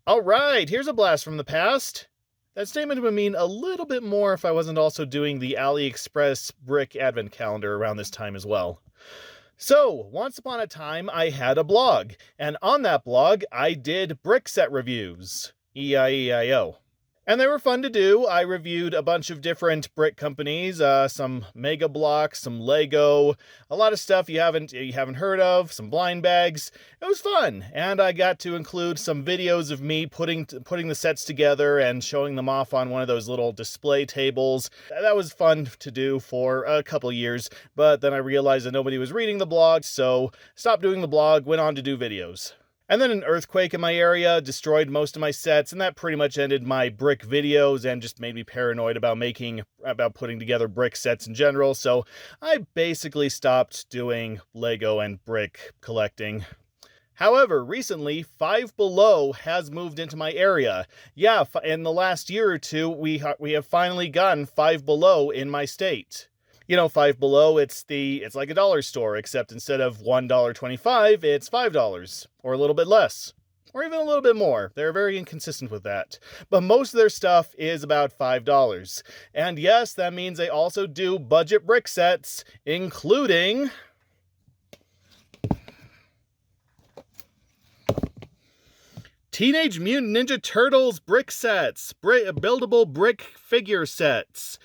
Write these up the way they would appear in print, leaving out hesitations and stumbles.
All right, here's a blast from the past. That statement would mean a little bit more if I wasn't also doing the AliExpress brick advent calendar around this time as well. So, once upon a time, I had a blog, and on that blog, I did brick set reviews. E-I-E-I-O. And they were fun to do. I reviewed a bunch of different brick companies, some Mega Blocks, some Lego, a lot of stuff you haven't heard of, some blind bags. It was fun, and I got to include some videos of me putting the sets together and showing them off on one of those little display tables. That was fun to do for a couple years, but then I realized that nobody was reading the blog, so stopped doing the blog, went on to do videos. And then an earthquake in my area destroyed most of my sets, and that pretty much ended my brick videos and just made me paranoid about putting together brick sets in general, so I basically stopped doing Lego and brick collecting. However, recently, Five Below has moved into my area. Yeah, in the last year or two, we have finally gotten Five Below in my state. You know, Five Below, it's like a dollar store, except instead of $1.25, it's $5, or a little bit less, or even a little bit more. They're very inconsistent with that. But most of their stuff is about $5. And yes, that means they also do budget brick sets, including Teenage Mutant Ninja Turtles brick sets, buildable brick figure sets.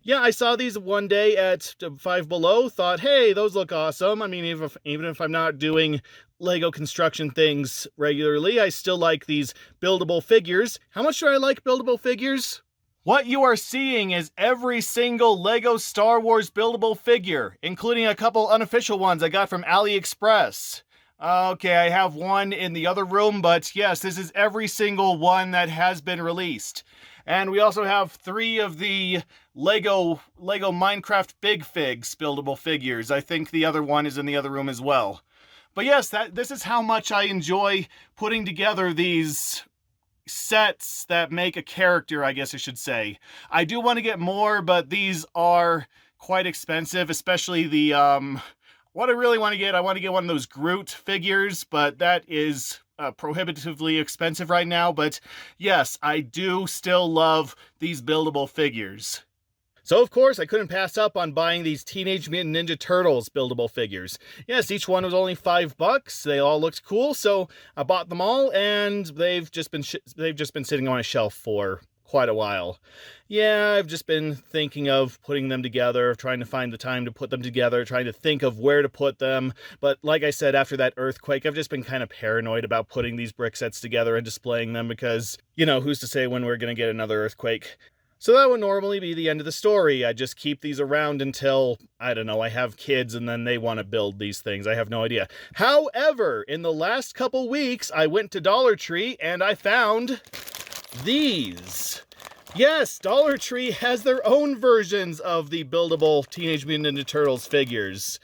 Yeah, I saw these one day at Five Below, thought, hey, those look awesome. I mean, even if I'm not doing Lego construction things regularly, I still like these buildable figures. How much do I like buildable figures? What you are seeing is every single Lego Star Wars buildable figure, including a couple unofficial ones I got from AliExpress. Okay, I have one in the other room, but yes, this is every single one that has been released. And we also have 3 of the Lego Minecraft Big Figs buildable figures. I think the other one is in the other room as well. But yes, this is how much I enjoy putting together these sets that make a character, I guess I should say. I do want to get more, but these are quite expensive, especially the what I really want to get one of those Groot figures, but that is prohibitively expensive right now. But yes, I do still love these buildable figures. So of course, I couldn't pass up on buying these Teenage Mutant Ninja Turtles buildable figures. Yes, each one was only $5. They all looked cool, so I bought them all, and they've just been sitting on a shelf for quite a while. Yeah, I've just been thinking of putting them together, trying to find the time to put them together, trying to think of where to put them. But like I said, after that earthquake, I've just been kind of paranoid about putting these brick sets together and displaying them because, you know, who's to say when we're going to get another earthquake? So that would normally be the end of the story. I just keep these around until, I don't know, I have kids and then they want to build these things. I have no idea. However, in the last couple weeks, I went to Dollar Tree and I found these. Yes, Dollar Tree has their own versions of the buildable Teenage Mutant Ninja Turtles figures.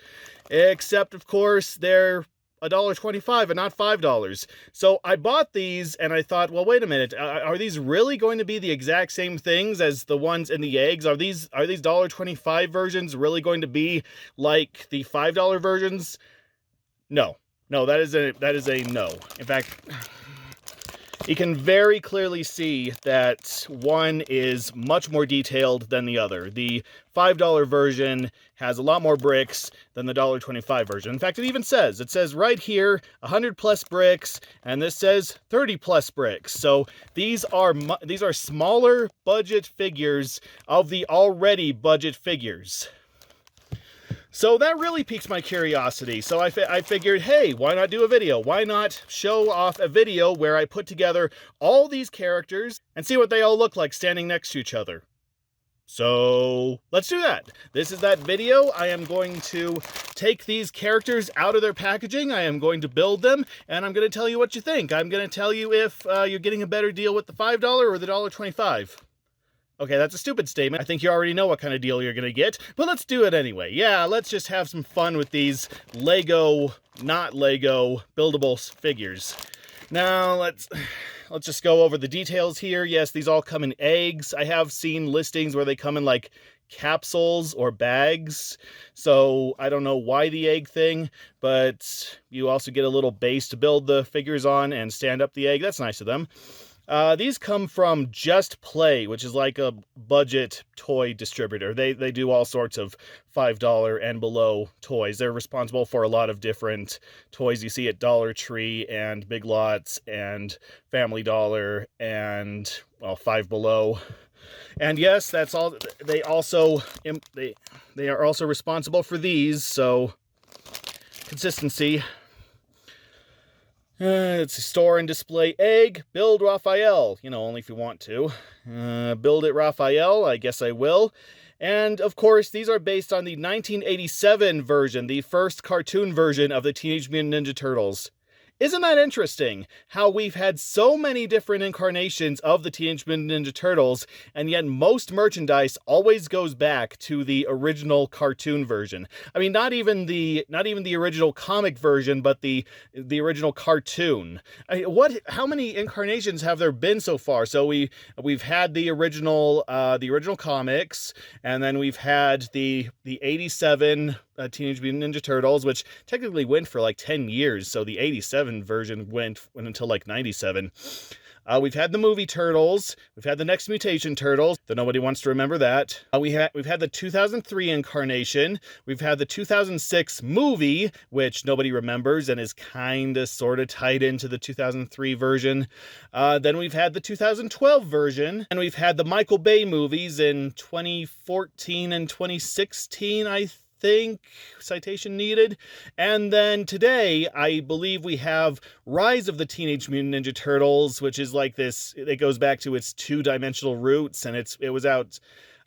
Except, of course, they're $1.25 and not $5. So I bought these and I thought, well, wait a minute. Are these really going to be the exact same things as the ones in the eggs? Are these $1.25 versions really going to be like the $5 versions? No. No, that is a no. In fact, you can very clearly see that one is much more detailed than the other. The $5 version has a lot more bricks than the $1.25 version. In fact, it says right here, 100 plus bricks, and this says 30 plus bricks. So these are smaller budget figures of the already budget figures. So that really piqued my curiosity. So I figured, hey, why not do a video? Why not show off a video where I put together all these characters and see what they all look like standing next to each other? So let's do that. This is that video. I am going to take these characters out of their packaging. I am going to build them, and I'm going to tell you what you think. I'm going to tell you if you're getting a better deal with the $5 or the $1.25. Okay, that's a stupid statement. I think you already know what kind of deal you're going to get, but let's do it anyway. Yeah, let's just have some fun with these Lego, not Lego, buildable figures. Now, let's just go over the details here. Yes, these all come in eggs. I have seen listings where they come in, like, capsules or bags. So I don't know why the egg thing, but you also get a little base to build the figures on and stand up the egg. That's nice of them. These come from Just Play, which is like a budget toy distributor. They do all sorts of $5 and below toys. They're responsible for a lot of different toys you see at Dollar Tree and Big Lots and Family Dollar and, well, Five Below. And yes, that's all. They are also responsible for these, so consistency. It's a store and display egg. Build Raphael. Only if you want to. Build it Raphael. I guess I will. And, of course, these are based on the 1987 version, the first cartoon version of the Teenage Mutant Ninja Turtles. Isn't that interesting? How we've had so many different incarnations of the Teenage Mutant Ninja Turtles, and yet most merchandise always goes back to the original cartoon version. I mean, not even the original comic version, but the original cartoon. How many incarnations have there been so far? So we've had the original comics, and then we've had the 87 Teenage Mutant Ninja Turtles, which technically went for like 10 years, so the 87 version went until like 97. We've had the movie Turtles. We've had the Next Mutation Turtles, though nobody wants to remember that. We've had the 2003 incarnation. We've had the 2006 movie, which nobody remembers and is kind of sort of tied into the 2003 version. Then we've had the 2012 version, and we've had the Michael Bay movies in 2014 and 2016, I think, citation needed. And then today, I believe we have Rise of the Teenage Mutant Ninja Turtles, which is like this, it goes back to its two-dimensional roots, and it was out,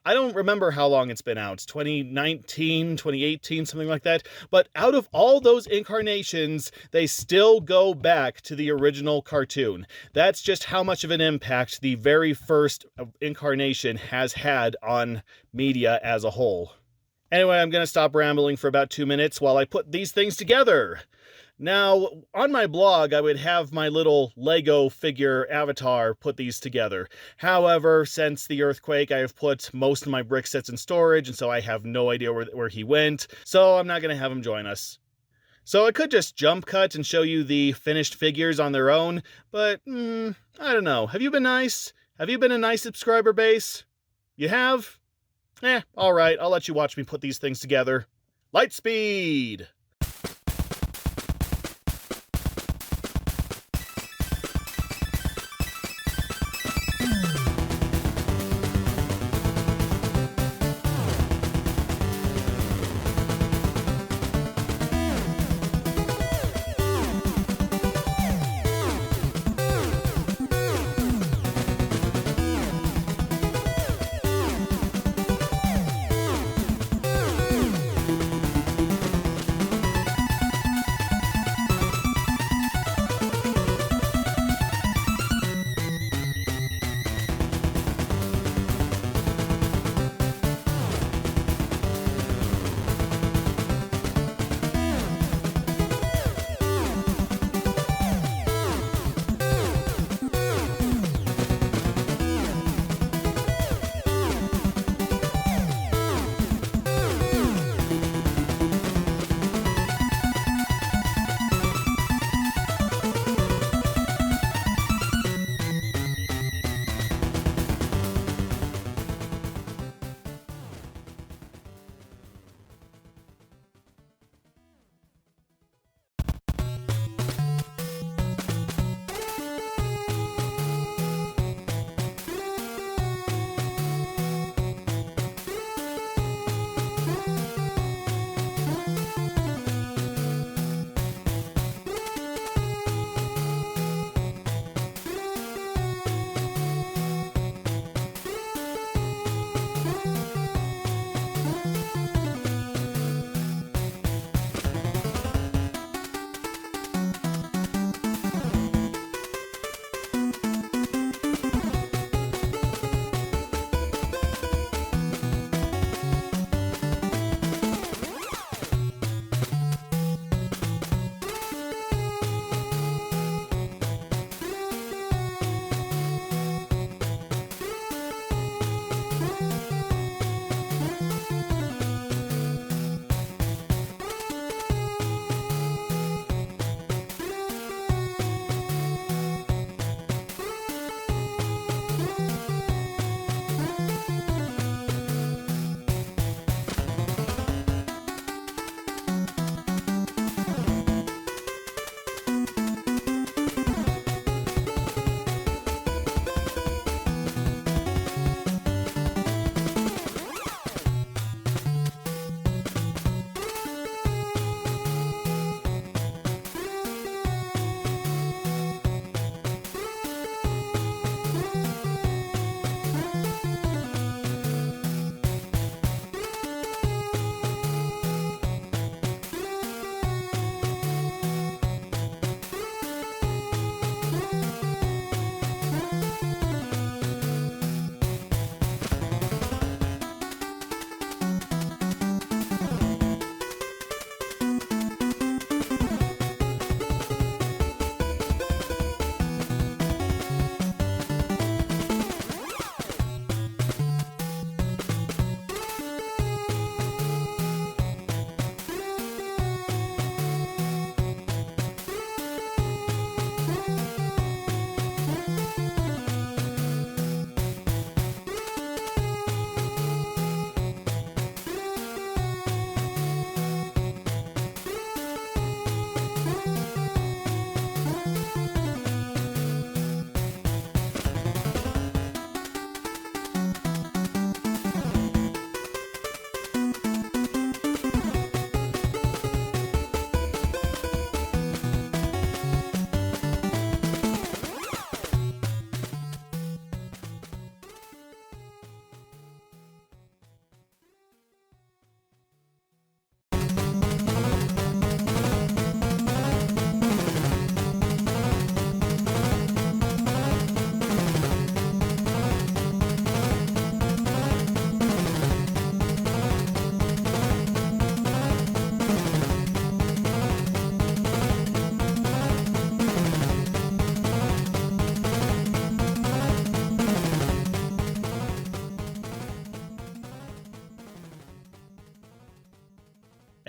I don't remember how long it's been out, 2019, 2018, something like that. But out of all those incarnations, they still go back to the original cartoon. That's just how much of an impact the very first incarnation has had on media as a whole. Anyway, I'm going to stop rambling for about 2 minutes while I put these things together. Now, on my blog, I would have my little Lego figure avatar put these together. However, since the earthquake, I have put most of my brick sets in storage, and so I have no idea where he went, so I'm not going to have him join us. So I could just jump cut and show you the finished figures on their own, but, I don't know. Have you been nice? Have you been a nice subscriber base? You have? Alright, I'll let you watch me put these things together. Lightspeed!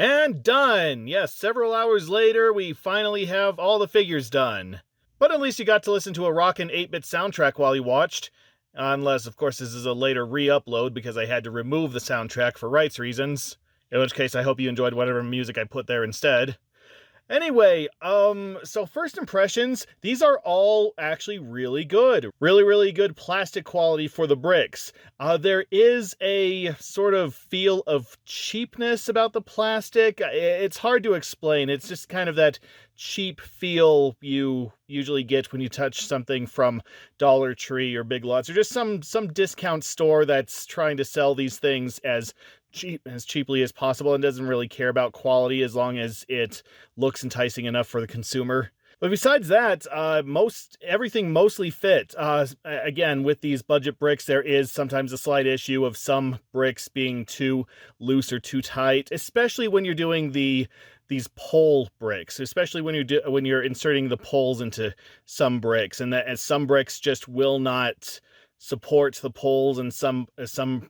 And done! Yes, several hours later, we finally have all the figures done. But at least you got to listen to a rockin' 8-bit soundtrack while you watched. Unless, of course, this is a later re-upload because I had to remove the soundtrack for rights reasons. In which case, I hope you enjoyed whatever music I put there instead. Anyway, so first impressions, these are all actually really good. Really good plastic quality for the bricks. There is a sort of feel of cheapness about the plastic. It's hard to explain. It's just kind of that cheap feel you usually get when you touch something from Dollar Tree or Big Lots or just some discount store that's trying to sell these things as cheaply as possible and doesn't really care about quality as long as it looks enticing enough for the consumer. But besides that, everything mostly fit. Again, with these budget bricks, there is sometimes a slight issue of some bricks being too loose or too tight, especially when you're doing these pole bricks, especially when you're inserting the poles into some bricks, and some bricks just will not support the poles, and some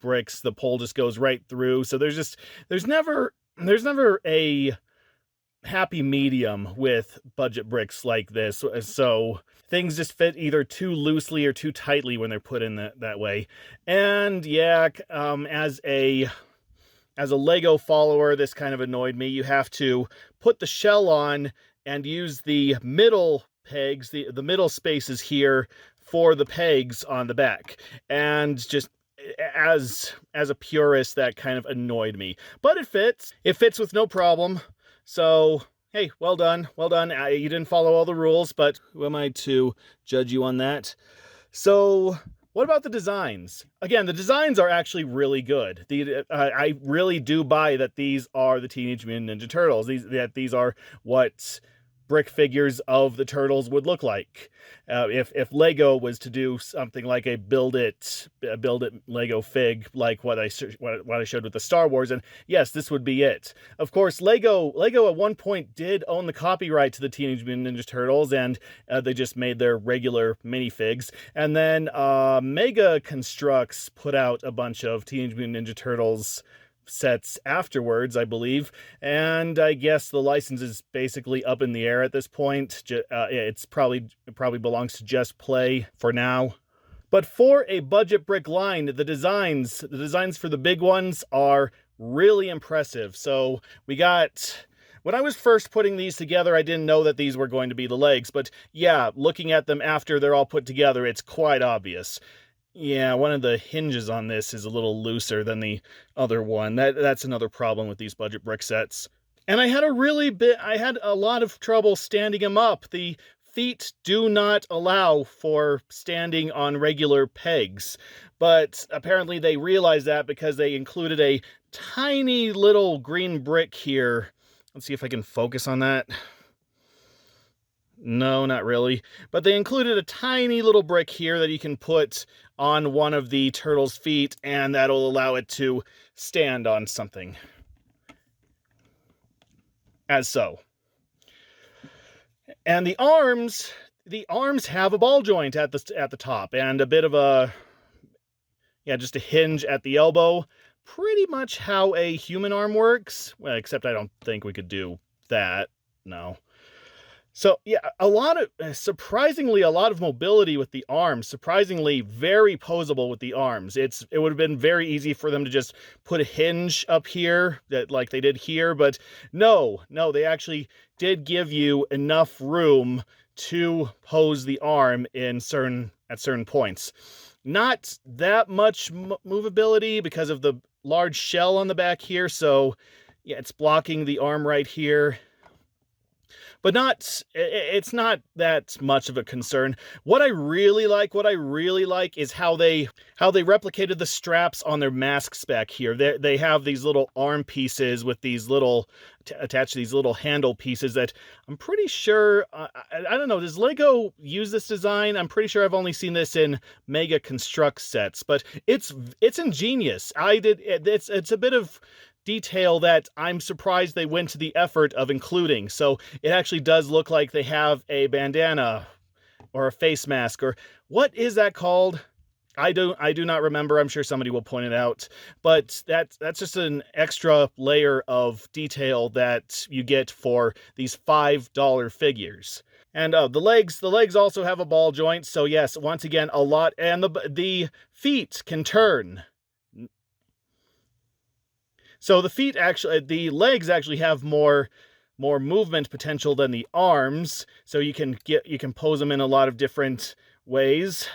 bricks the pole just goes right through. So there's never a happy medium with budget bricks like this. So things just fit either too loosely or too tightly when they're put in that way. And yeah, as a Lego follower, this kind of annoyed me. You have to put the shell on and use the middle pegs, the middle spaces here for the pegs on the back. And just as a purist, that kind of annoyed me. But it fits. It fits with no problem. So, hey, well done. Well done. You didn't follow all the rules, but who am I to judge you on that? So, what about the designs? Again, the designs are actually really good. I really do buy that these are the Teenage Mutant Ninja Turtles. These are what brick figures of the Turtles would look like. If Lego was to do something like a build it Lego fig, like what I showed with the Star Wars, and yes, this would be it. Of course, Lego at one point did own the copyright to the Teenage Mutant Ninja Turtles, and they just made their regular minifigs. And then Mega Constructs put out a bunch of Teenage Mutant Ninja Turtles sets afterwards, I believe, and I guess the license is basically up in the air at this point. It probably belongs to Just Play for now. But for a budget brick line, the designs for the big ones are really impressive. So we got, when I was first putting these together, I didn't know that these were going to be the legs, but yeah, looking at them after they're all put together, it's quite obvious. Yeah, one of the hinges on this is a little looser than the other one. That's another problem with these budget brick sets. And I had a lot of trouble standing them up. The feet do not allow for standing on regular pegs, but apparently they realized that because they included a tiny little green brick here. Let's see if I can focus on that. No, not really. But they included a tiny little brick here that you can put on one of the turtle's feet, and that'll allow it to stand on something. As so. And the arms have a ball joint at the top, and a bit of just a hinge at the elbow. Pretty much how a human arm works. Well, except I don't think we could do that. No. So yeah, surprisingly a lot of mobility with the arms, surprisingly very posable with the arms. It would have been very easy for them to just put a hinge up here like they did here, but no, they actually did give you enough room to pose the arm at certain points. Not that much movability because of the large shell on the back here, so yeah, it's blocking the arm right here. But it's not that much of a concern. What I really like is how they replicated the straps on their masks back here. They have these little arm pieces with these little attached to these little handle pieces that I'm pretty sure I don't know, does Lego use this design? I'm pretty sure I've only seen this in Mega Construct sets, but it's ingenious. It's a bit of detail that I'm surprised they went to the effort of including. So it actually does look like they have a bandana or a face mask, or what is that called? I do not remember. I'm sure somebody will point it out, but that's just an extra layer of detail that you get for these $5 figures. And the legs also have a ball joint. So yes, once again, a lot. And the feet can turn. So the legs actually have more movement potential than the arms. So you can pose them in a lot of different ways.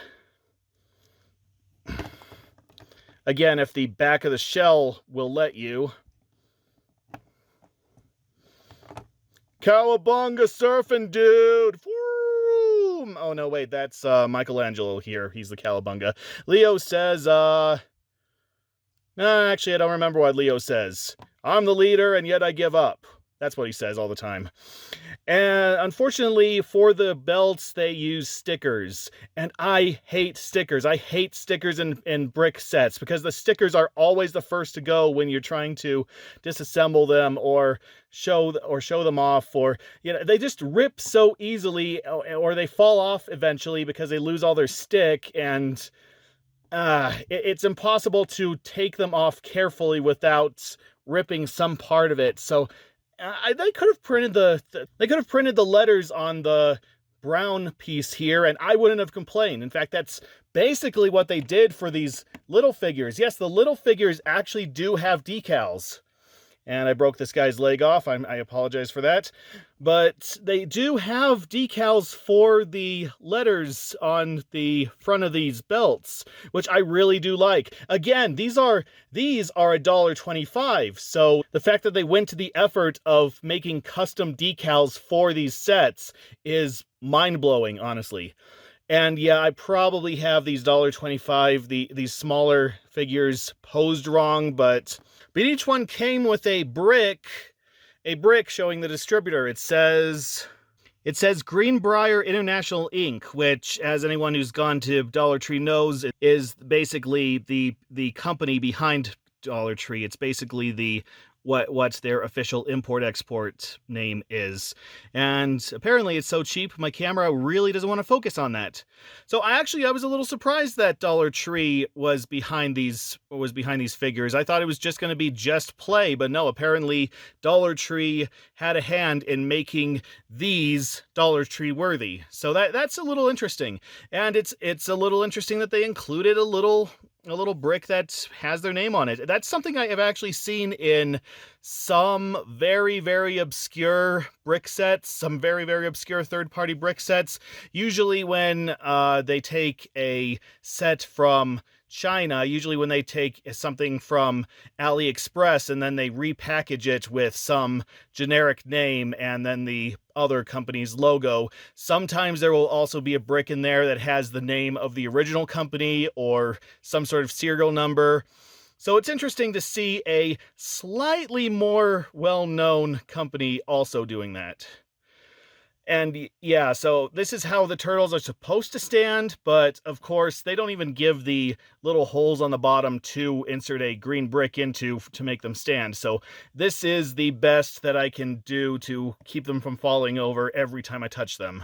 Again, if the back of the shell will let you. Cowabunga surfing, dude! Vroom! Oh, no, wait, that's Michelangelo here. He's the Cowabunga. Leo says, actually, I don't remember what Leo says. I'm the leader, and yet I give up. That's what he says all the time. And unfortunately, for the belts, they use stickers. And I hate stickers. I hate stickers in brick sets because the stickers are always the first to go when you're trying to disassemble them or show them off, or they just rip so easily, or they fall off eventually because they lose all their stick, and it's impossible to take them off carefully without ripping some part of it. So they could have printed the letters on the brown piece here, and I wouldn't have complained. In fact, that's basically what they did for these little figures. Yes, the little figures actually do have decals. And I broke this guy's leg off. I apologize for that. But they do have decals for the letters on the front of these belts, which I really do like. Again, these are $1.25. So the fact that they went to the effort of making custom decals for these sets is mind-blowing, honestly. And yeah, I probably have these $1.25, these smaller figures posed wrong, but each one came with a brick showing the distributor. It says Greenbrier International Inc., which, as anyone who's gone to Dollar Tree knows, is basically the company behind Dollar Tree. It's basically what their official import-export name is. And apparently it's so cheap, my camera really doesn't want to focus on that. So I was a little surprised that Dollar Tree was behind these figures. I thought it was just going to be Just Play, but no, apparently Dollar Tree had a hand in making these Dollar Tree worthy. So that's a little interesting. And it's a little interesting that they included a little brick that has their name on it. That's something I have actually seen in some very, very obscure brick sets, some very, very obscure third-party brick sets. Usually when they take a set from China, usually when they take something from AliExpress and then they repackage it with some generic name and then the other company's logo. Sometimes there will also be a brick in there that has the name of the original company or some sort of serial number. So it's interesting to see a slightly more well-known company also doing that. And yeah, so this is how the turtles are supposed to stand, but of course they don't even give the little holes on the bottom to insert a green brick into to make them stand. So this is the best that I can do to keep them from falling over every time I touch them.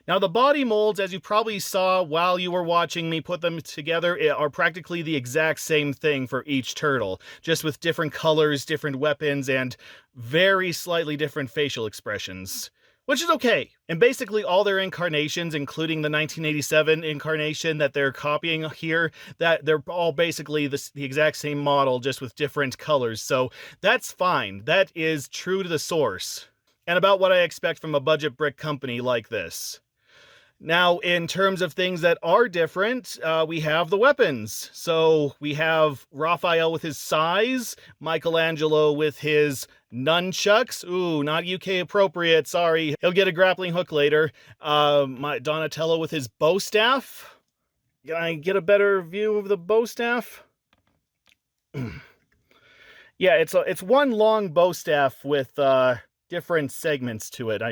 Now the body molds, as you probably saw while you were watching me put them together, are practically the exact same thing for each turtle, just with different colors, different weapons, and very slightly different facial expressions. Which is okay. And basically all their incarnations, including the 1987 incarnation that they're copying here, that they're all basically the exact same model, just with different colors. So that's fine. That is true to the source. And about what I expect from a budget brick company like this. Now, in terms of things that are different, we have the weapons. So we have Raphael with his sais, Michelangelo with his nunchucks. Ooh, not UK appropriate, sorry. He'll get a grappling hook later. My Donatello with his bow staff. Can I get a better view of the bow staff? Yeah, it's one long bow staff with different segments to it.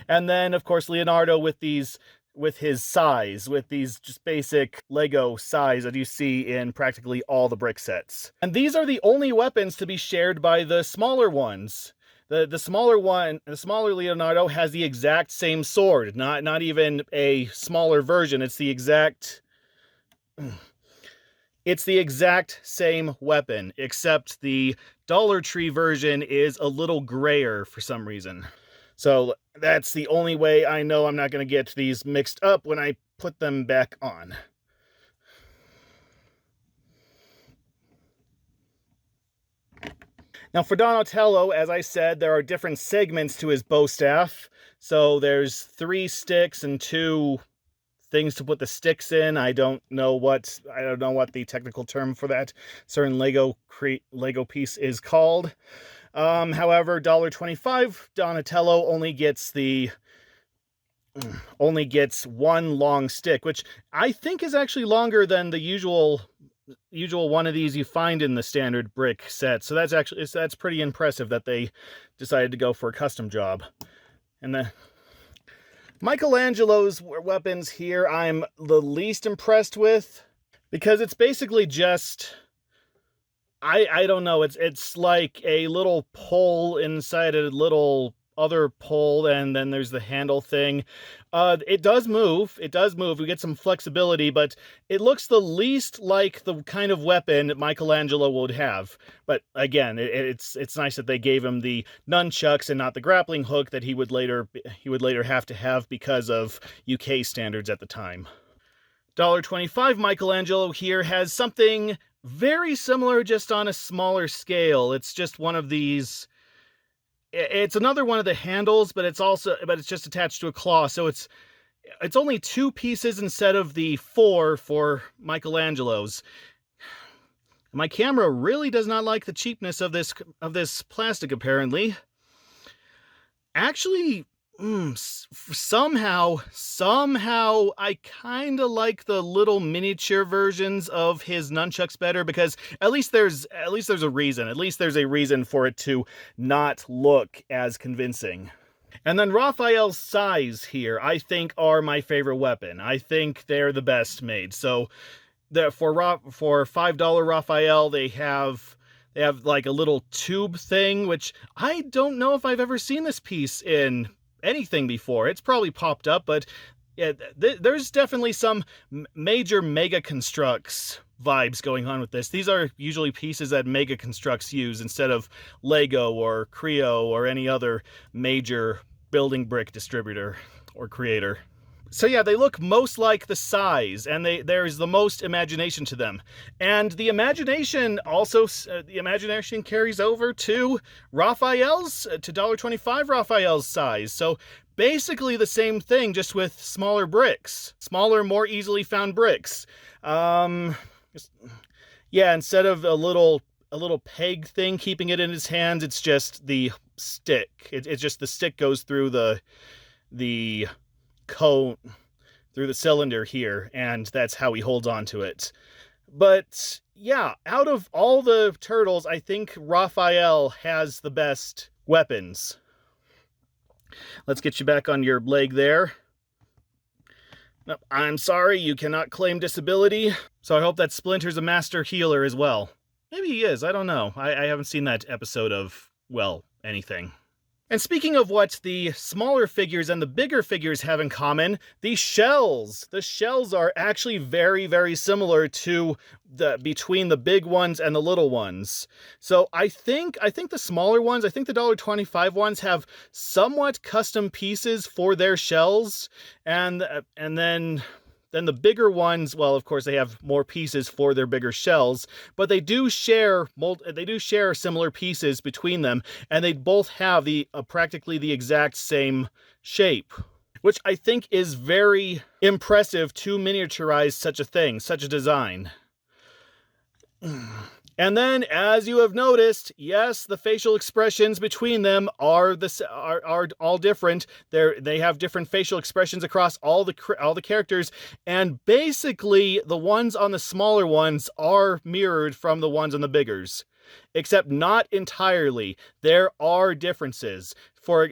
And then, of course, Leonardo with his sais, with these just basic Lego sais that you see in practically all the brick sets. And these are the only weapons to be shared by the smaller ones. The smaller Leonardo has the exact same sword, not even a smaller version. It's the exact It's the exact same weapon, except the Dollar Tree version is a little grayer for some reason. So that's the only way I know I'm not going to get these mixed up when I put them back on. Now for Donatello, as I said, there are different segments to his bow staff. So there's 3 sticks and 2 things to put the sticks in. I don't know what the technical term for that certain Lego piece is called. However, $1.25 Donatello only gets 1 long stick, which I think is actually longer than the usual one of these you find in the standard brick set. So that's pretty impressive that they decided to go for a custom job. And the Michelangelo's weapons here I'm the least impressed with, because it's basically just, I don't know, it's like a little pole inside a little other pole, and then there's the handle thing. It does move, we get some flexibility, but it looks the least like the kind of weapon Michelangelo would have. But again, it's nice that they gave him the nunchucks and not the grappling hook that he would later have to have because of UK standards at the time. $1.25 Michelangelo here has something very similar, just on a smaller scale. It's just one of these. It's another one of the handles, but it's just attached to a claw, so it's only 2 pieces instead of the 4 for Michelangelo's. My camera really does not like the cheapness of this plastic, apparently. Actually, somehow I kind of like the little miniature versions of his nunchucks better, because at least there's a reason. At least there's a reason for it to not look as convincing. And then Raphael's sais here, I think, are my favorite weapon. I think they're the best made. So for $5 Raphael, they have like a little tube thing, which I don't know if I've ever seen this piece in anything before. It's probably popped up, but yeah, there's definitely some major Mega Construx vibes going on with this. These are usually pieces that Mega Construx use instead of Lego or Creo or any other major building brick distributor or creator. So yeah, they look most like the sais, and there's the most imagination to them. And the imagination carries over to Raphael's, to $1.25 Raphael's sais. So basically the same thing, just with smaller bricks. Smaller, more easily found bricks. Yeah, instead of a little peg thing keeping it in his hands, it's just the stick. It's just the stick goes through the cone, through the cylinder here, and that's how he holds on to it. But yeah, out of all the turtles, I think Raphael has the best weapons. Let's get you back on your leg there. No, I'm sorry, you cannot claim disability. So I hope that Splinter's a master healer as well. Maybe he is, I don't know. I haven't seen that episode of, well, anything. And speaking of what the smaller figures and the bigger figures have in common, the shells. The shells are actually very, very similar to between the big ones and the little ones. So I think the smaller ones, I think the $1.25 ones have somewhat custom pieces for their shells, and then the bigger ones, well, of course, they have more pieces for their bigger shells, but they do share similar pieces between them, and they both have practically the exact same shape, which I think is very impressive to miniaturize such a design. And then, as you have noticed, yes, the facial expressions between them are all different. They have different facial expressions across all the characters, and basically the ones on the smaller ones are mirrored from the ones on the biggers, except not entirely. There are differences.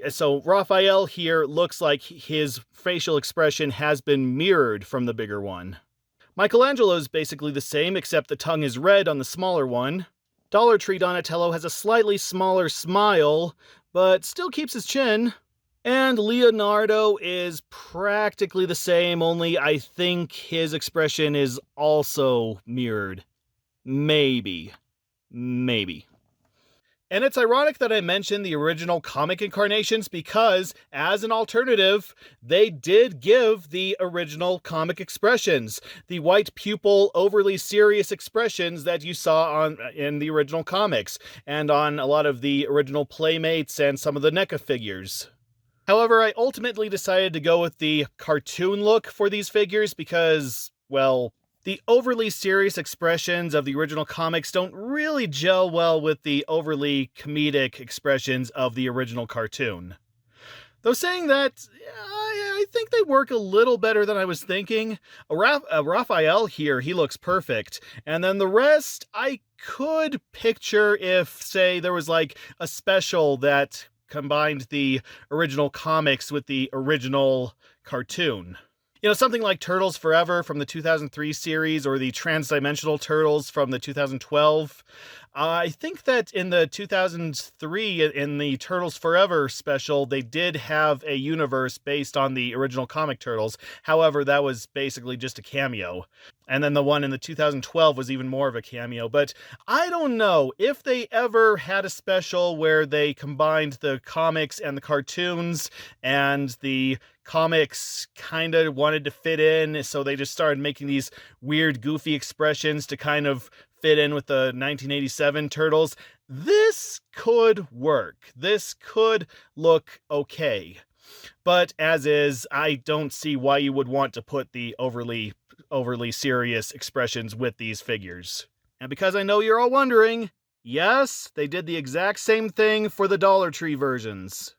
So Raphael here looks like his facial expression has been mirrored from the bigger one. Michelangelo is basically the same, except the tongue is red on the smaller one. Dollar Tree Donatello has a slightly smaller smile, but still keeps his chin. And Leonardo is practically the same, only I think his expression is also mirrored. Maybe. Maybe. And it's ironic that I mentioned the original comic incarnations because, as an alternative, they did give the original comic expressions, the white pupil, overly serious expressions that you saw in the original comics, and on a lot of the original Playmates and some of the NECA figures. However, I ultimately decided to go with the cartoon look for these figures because, well, the overly serious expressions of the original comics don't really gel well with the overly comedic expressions of the original cartoon. Though saying that, I think they work a little better than I was thinking. Raphael here, he looks perfect. And then the rest, I could picture if, say, there was like a special that combined the original comics with the original cartoon. You know, something like Turtles Forever from the 2003 series or the Transdimensional Turtles from the 2012. I think that in the 2003, in the Turtles Forever special, they did have a universe based on the original comic Turtles. However, that was basically just a cameo. And then the one in the 2012 was even more of a cameo. But I don't know if they ever had a special where they combined the comics and the cartoons, and the comics kind of wanted to fit in, so they just started making these weird, goofy expressions to kind of fit in with the 1987 Turtles. This could work. This could look okay. But as is, I don't see why you would want to put the overly serious expressions with these figures. And because I know you're all wondering, yes, they did the exact same thing for the Dollar Tree versions.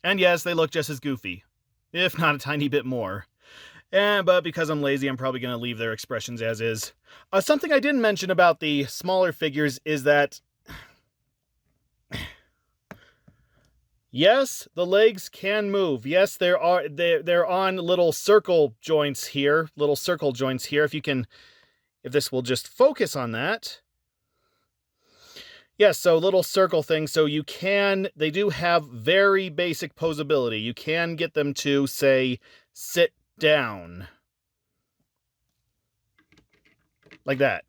And yes, they look just as goofy, if not a tiny bit more. But because I'm lazy, I'm probably going to leave their expressions as is. Something I didn't mention about the smaller figures is that, yes, the legs can move. Yes, they're on little circle joints here. If this will just focus on that. Yes, so little circle things. So they do have very basic posability. You can get them to, say, sit down. Like that.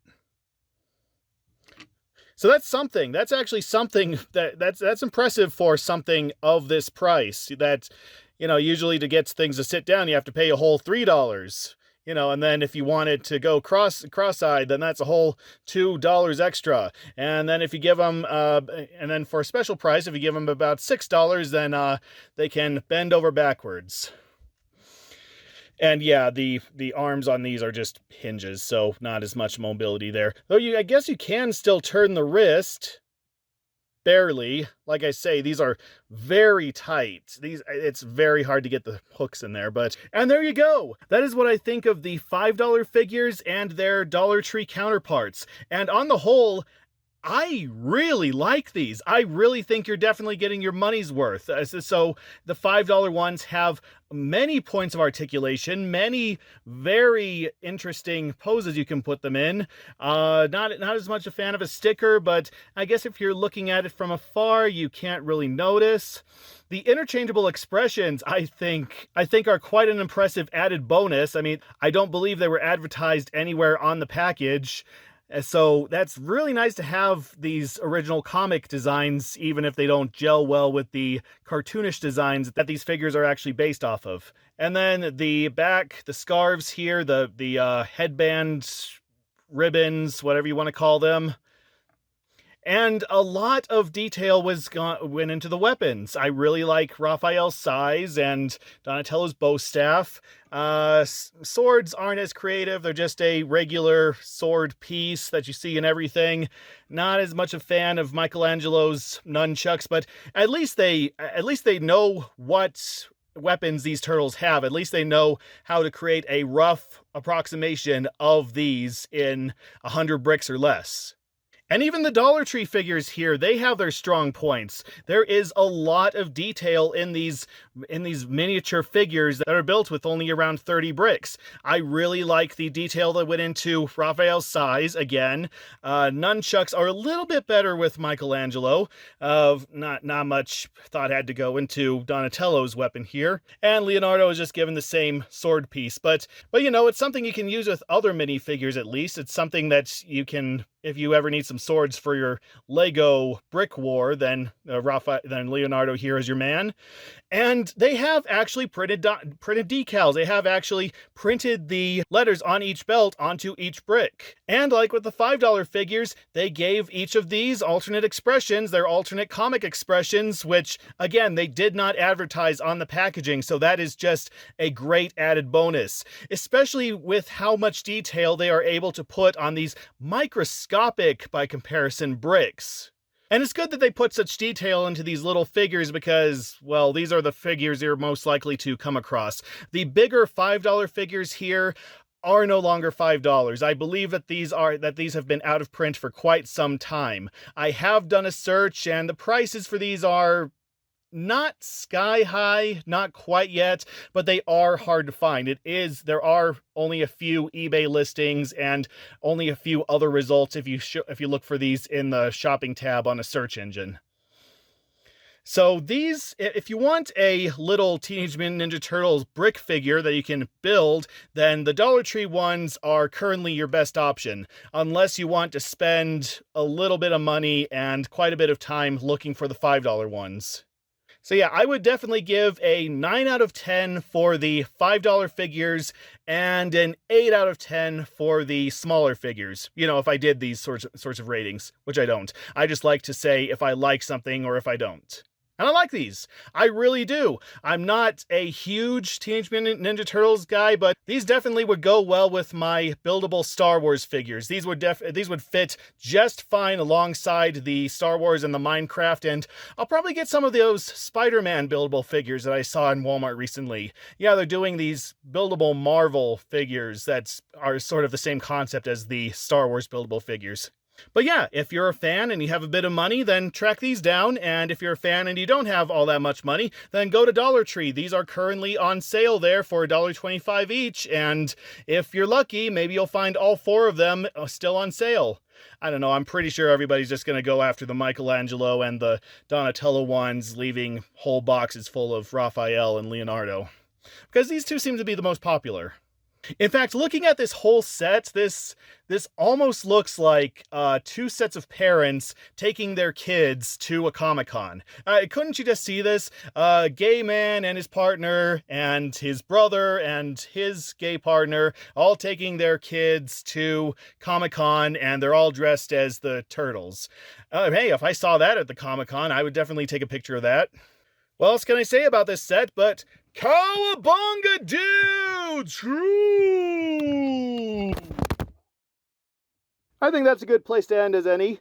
So that's something. That's actually something that's impressive for something of this price. That, usually to get things to sit down, you have to pay a whole $3. And then if you wanted to go cross-eyed, then that's a whole $2 extra. And then if you give them, and then for a special price, if you give them about $6, then they can bend over backwards. And yeah, the arms on these are just hinges, so not as much mobility there. Though I guess you can still turn the wrist. Barely. Like I say, these are very tight. It's very hard to get the hooks in there, and there you go. That is what I think of the $5 figures and their Dollar Tree counterparts. And on the whole, I really like these. I really think you're definitely getting your money's worth. So the $5 ones have many points of articulation, many very interesting poses you can put them in. Not as much a fan of a sticker, but I guess if you're looking at it from afar, you can't really notice. The interchangeable expressions, I think are quite an impressive added bonus. I mean, I don't believe they were advertised anywhere on the package. So that's really nice to have these original comic designs, even if they don't gel well with the cartoonish designs that these figures are actually based off of. And then the back, the scarves here, the headband, ribbons, whatever you want to call them. And a lot of detail went into the weapons. I really like Raphael's size and Donatello's bow staff. Swords aren't as creative. They're just a regular sword piece that you see in everything. Not as much a fan of Michelangelo's nunchucks, but at least they know what weapons these turtles have. At least they know how to create a rough approximation of these in 100 bricks or less. And even the Dollar Tree figures here, they have their strong points. There is a lot of detail in these miniature figures that are built with only around 30 bricks. I really like the detail that went into Raphael's size, again. Nunchucks are a little bit better with Michelangelo. Not much thought had to go into Donatello's weapon here. And Leonardo is just given the same sword piece. But it's something you can use with other minifigures at least. It's something that you can if you ever need some swords for your Lego brick war, then Leonardo here is your man. And they have actually printed decals. They have actually printed the letters on each belt onto each brick. And like with the $5 figures, they gave each of these alternate expressions, their alternate comic expressions, which, again, they did not advertise on the packaging, so that is just a great added bonus, especially with how much detail they are able to put on these microscopic, by comparison, bricks. And it's good that they put such detail into these little figures because, well, these are the figures you're most likely to come across. The bigger $5 figures here are no longer $5. I believe that these have been out of print for quite some time. I have done a search and the prices for these are not sky high, not quite yet, but they are hard to find. There are only a few eBay listings and only a few other results if you look for these in the shopping tab on a search engine. So these, if you want a little Teenage Mutant Ninja Turtles brick figure that you can build, then the Dollar Tree ones are currently your best option, unless you want to spend a little bit of money and quite a bit of time looking for the $5 ones. So yeah, I would definitely give a 9 out of 10 for the $5 figures and an 8 out of 10 for the smaller figures. You know, if I did these sorts of ratings, which I don't. I just like to say if I like something or if I don't. And I like these. I really do. I'm not a huge Teenage Mutant Ninja Turtles guy, but these definitely would go well with my buildable Star Wars figures. These would fit just fine alongside the Star Wars and the Minecraft, and I'll probably get some of those Spider-Man buildable figures that I saw in Walmart recently. Yeah, they're doing these buildable Marvel figures that are sort of the same concept as the Star Wars buildable figures. But yeah, if you're a fan and you have a bit of money, then track these down. And if you're a fan and you don't have all that much money, then go to Dollar Tree. These are currently on sale there for $1.25 each. And if you're lucky, maybe you'll find all 4 of them still on sale. I don't know, I'm pretty sure everybody's just going to go after the Michelangelo and the Donatello ones, leaving whole boxes full of Raphael and Leonardo. Because these two seem to be the most popular. In fact, looking at this whole set, this almost looks like 2 sets of parents taking their kids to a Comic-Con. Couldn't you just see this? A gay man and his partner and his brother and his gay partner all taking their kids to Comic-Con, and they're all dressed as the Turtles. Hey, if I saw that at the Comic-Con, I would definitely take a picture of that. What else can I say about this set but Cowabunga, dude! True! I think that's a good place to end as any.